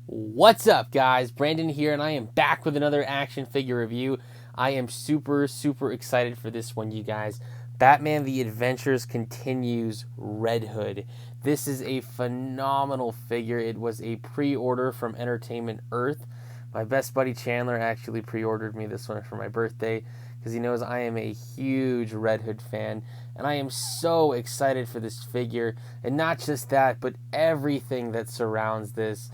What's up, guys? Brandon here, and I am back with another action figure review. I am super excited for this one, you guys. Batman the Adventures Continues Red Hood. This is a phenomenal figure. It was a pre-order from Entertainment Earth. My best buddy Chandler actually pre-ordered me this one for my birthday because he knows I am a huge Red Hood fan, and I am so excited for this figure. And not just that, but everything that surrounds this.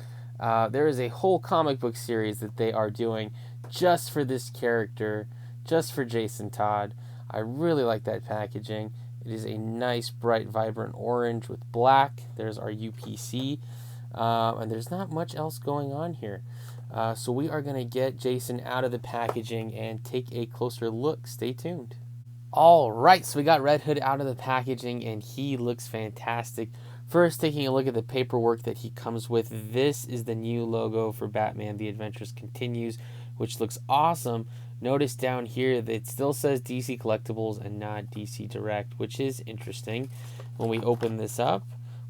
There is a whole comic book series that they are doing just for this character, just for Jason Todd. I really like that packaging. It is a nice, bright, vibrant orange with black. There's our UPC, and there's not much else going on here. So we are going to get Jason out of the packaging and take a closer look. Stay tuned. All right, so we got Red Hood out of the packaging, and he looks fantastic. First, taking a look at the paperwork that he comes with, this is the new logo for Batman The Adventures Continues, which looks awesome. Notice down here that it still says DC Collectibles and not DC Direct, which is interesting. When we open this up,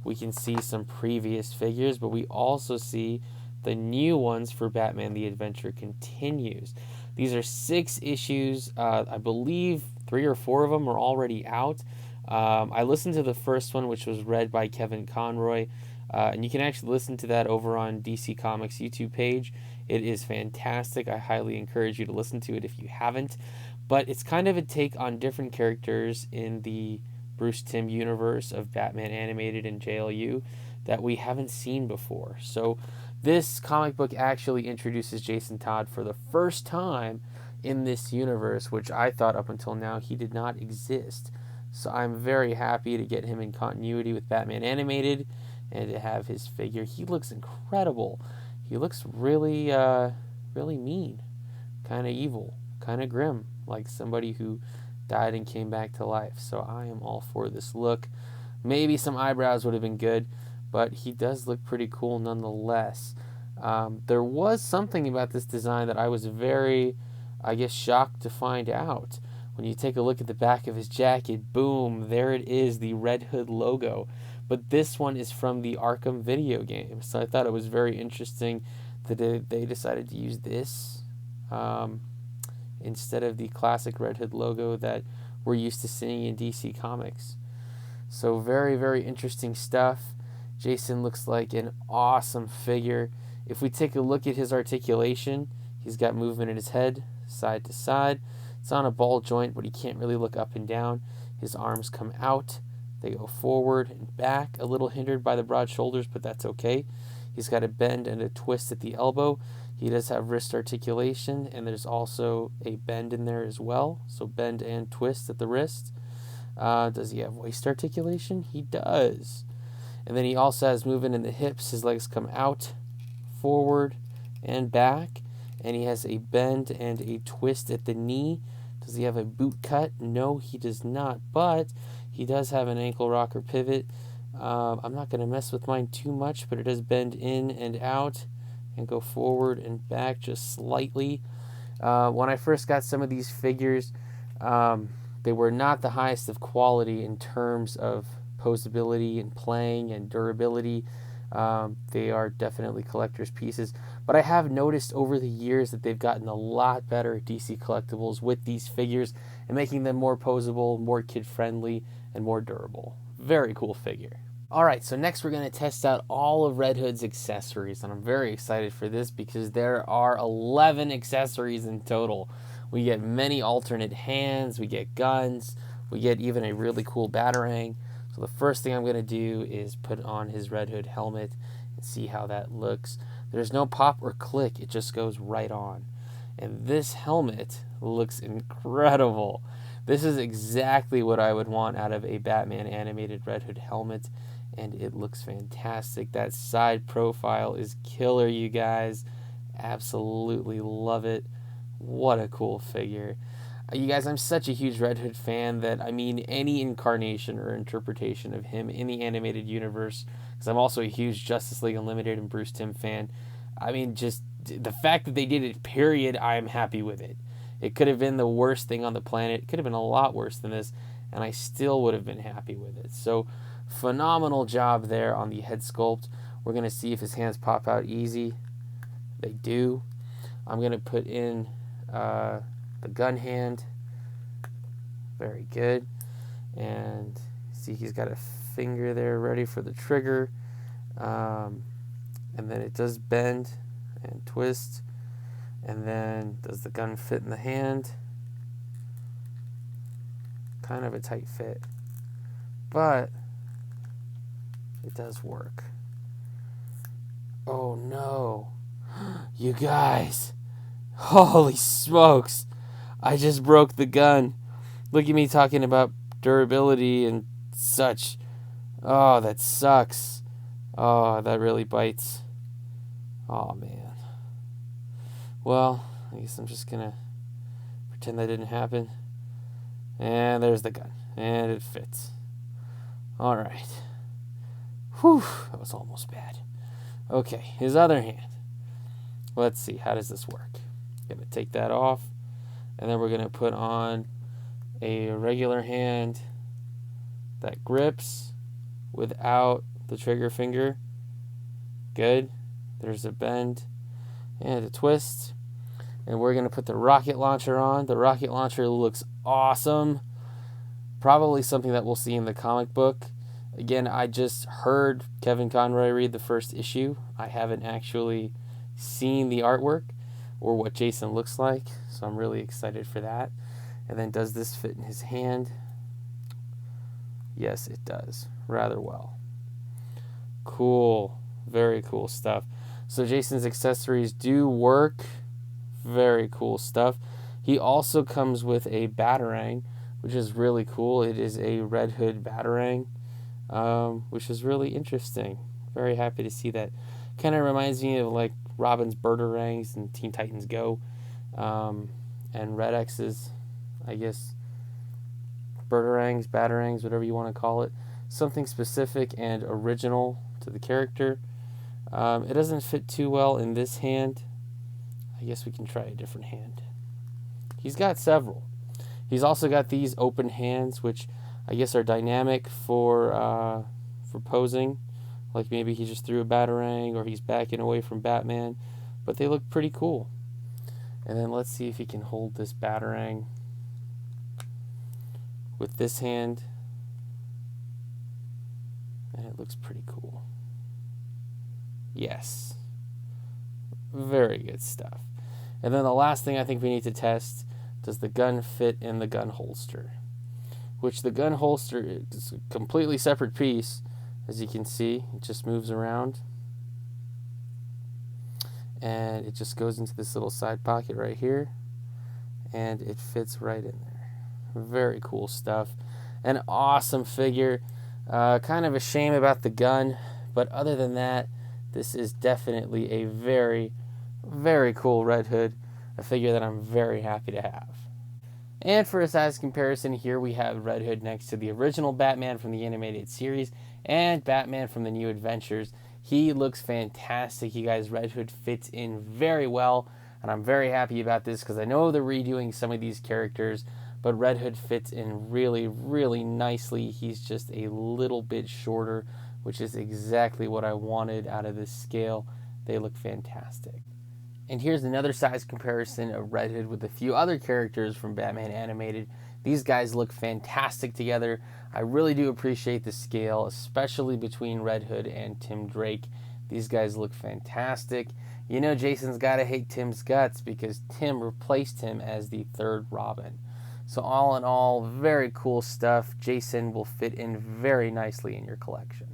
we can see some previous figures, but we also see the new ones for Batman The Adventure Continues. These are 6 issues. I believe 3 or 4 of them are already out. I listened to the first one, which was read by Kevin Conroy, and you can actually listen to that over on DC Comics YouTube page. It is fantastic. I highly encourage you to listen to it if you haven't. But it's kind of a take on different characters in the Bruce Timm universe of Batman Animated and JLU that we haven't seen before. So this comic book actually introduces Jason Todd for the first time in this universe, which I thought up until now he did not exist. So I'm very happy to get him in continuity with Batman Animated and to have his figure. He looks incredible. He looks really mean, kind of evil, kind of grim, like somebody who died and came back to life. So I am all for this look. Maybe some eyebrows would have been good, but he does look pretty cool nonetheless. There was something about this design that I was very, shocked to find out. When you take a look at the back of his jacket, boom, there it is, the Red Hood logo. But this one is from the Arkham video game. So I thought it was very interesting that they decided to use this instead of the classic Red Hood logo that we're used to seeing in DC Comics. So very interesting stuff. Jason looks like an awesome figure. If we take a look at his articulation, he's got movement in his head, side to side. It's on a ball joint, but he can't really look up and down. His arms come out. They go forward and back, a little hindered by the broad shoulders, but that's okay. He's got a bend and a twist at the elbow. He does have wrist articulation, and there's also a bend in there as well. So bend and twist at the wrist. Does he have waist articulation? He does. And then he also has movement in the hips. His legs come out, forward, and back. And he has a bend and a twist at the knee. Does he have a boot cut? No, he does not. But he does have an ankle rocker pivot. I'm not going to mess with mine too much, but it does bend in and out and go forward and back just slightly. When I first got some of these figures, they were not the highest of quality in terms of posability and playing and durability. They are definitely collector's pieces. But I have noticed over the years that they've gotten a lot better at DC Collectibles with these figures and making them more posable, more kid-friendly, and more durable. Very cool figure. Alright, so next we're going to test out all of Red Hood's accessories, and I'm very excited for this because there are 11 accessories in total. We get many alternate hands, we get guns, we get even a really cool batarang. So the first thing I'm going to do is put on his Red Hood helmet and see how that looks. There's no pop or click, it just goes right on. And this helmet looks incredible. This is exactly what I would want out of a Batman animated Red Hood helmet, and it looks fantastic. That side profile is killer, you guys. Absolutely love it. What a cool figure. You guys, I'm such a huge Red Hood fan that, any incarnation or interpretation of him in the animated universe, because I'm also a huge Justice League Unlimited and Bruce Timm fan, just the fact that they did it, period, I am happy with it. It could have been the worst thing on the planet. It could have been a lot worse than this, and I still would have been happy with it. So, phenomenal job there on the head sculpt. We're going to see if his hands pop out easy. They do. I'm going to put in the gun hand. Very good. And see, he's got a finger there ready for the trigger. And then it does bend and twist. And then does the gun fit in the hand? Kind of a tight fit. But it does work. Oh no. You guys. Holy smokes. I just broke the gun. Look at me talking about durability and such. Oh, that sucks. Oh, that really bites. Oh, man. Well, I guess I'm just going to pretend that didn't happen. And there's the gun. And it fits. All right. Whew, that was almost bad. Okay, his other hand. Let's see, how does this work? Going to take that off. And then we're going to put on a regular hand that grips without the trigger finger. Good. There's a bend and a twist. And we're going to put the rocket launcher on. The rocket launcher looks awesome. Probably something that we'll see in the comic book. Again, I just heard Kevin Conroy read the first issue. I haven't actually seen the artwork or what Jason looks like, so I'm really excited for that. And then does this fit in his hand? Yes, it does. Rather well. Cool. Very cool stuff. So Jason's accessories do work. Very cool stuff. He also comes with a Batarang, which is really cool. It is a Red Hood Batarang, which is really interesting. Very happy to see that. Kind of reminds me of like Robin's Birdarangs and Teen Titans Go, and Red X's, I guess, Birdarangs, Batarangs, whatever you want to call it. Something specific and original to the character. It doesn't fit too well in this hand. I guess we can try a different hand. He's got several. He's also got these open hands, which I guess are dynamic for posing. Like maybe he just threw a Batarang or he's backing away from Batman. But they look pretty cool. And then let's see if he can hold this Batarang with this hand. And it looks pretty cool. Yes. Very good stuff. And then the last thing I think we need to test, does the gun fit in the gun holster? Which the gun holster is a completely separate piece. As you can see, it just moves around. And it just goes into this little side pocket right here. And it fits right in there. Very cool stuff. An awesome figure. Kind of a shame about the gun. But other than that, this is definitely a very, very cool Red Hood. A figure that I'm very happy to have. And for a size comparison, here we have Red Hood next to the original Batman from the animated series and Batman from the New Adventures. He looks fantastic, you guys. Red Hood fits in very well, and I'm very happy about this because I know they're redoing some of these characters, but Red Hood fits in really, really nicely. He's just a little bit shorter, which is exactly what I wanted out of this scale. They look fantastic. And here's another size comparison of Red Hood with a few other characters from Batman Animated. These guys look fantastic together. I really do appreciate the scale, especially between Red Hood and Tim Drake. These guys look fantastic. You know Jason's got to hate Tim's guts because Tim replaced him as the third Robin. So all in all, very cool stuff. Jason will fit in very nicely in your collection.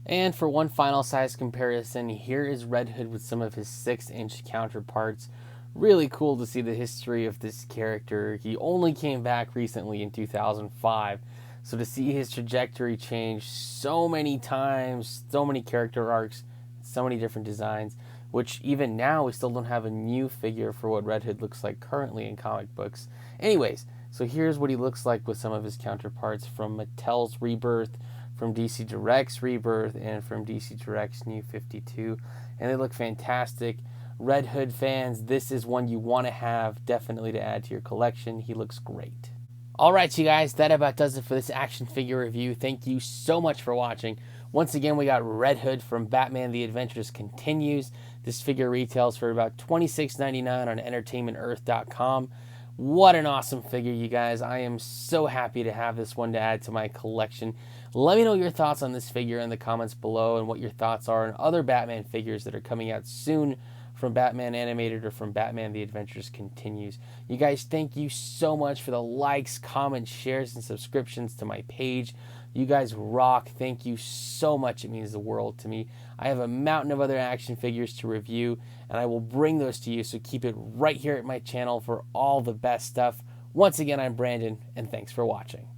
And for one final size comparison, here is Red Hood with some of his 6-inch counterparts. Really cool to see the history of this character. He only came back recently in 2005. So to see his trajectory change so many times, so many character arcs, so many different designs, which even now we still don't have a new figure for what Red Hood looks like currently in comic books. Anyways, so here's what he looks like with some of his counterparts from Mattel's Rebirth, from DC Direct's Rebirth, and from DC Direct's New 52. And they look fantastic. Red Hood fans, this is one you want to have definitely to add to your collection. He looks great. Alright, you guys, that about does it for this action figure review. Thank you so much for watching. Once again, we got Red Hood from Batman The Adventures Continues. This figure retails for about $26.99 on entertainmentearth.com. What an awesome figure, you guys. I am so happy to have this one to add to my collection. Let me know your thoughts on this figure in the comments below and what your thoughts are on other Batman figures that are coming out soon from Batman Animated or from Batman The Adventures Continues. You guys, thank you so much for the likes, comments, shares, and subscriptions to my page. You guys rock. Thank you so much. It means the world to me. I have a mountain of other action figures to review, and I will bring those to you, so keep it right here at my channel for all the best stuff. Once again, I'm Brandon, and thanks for watching.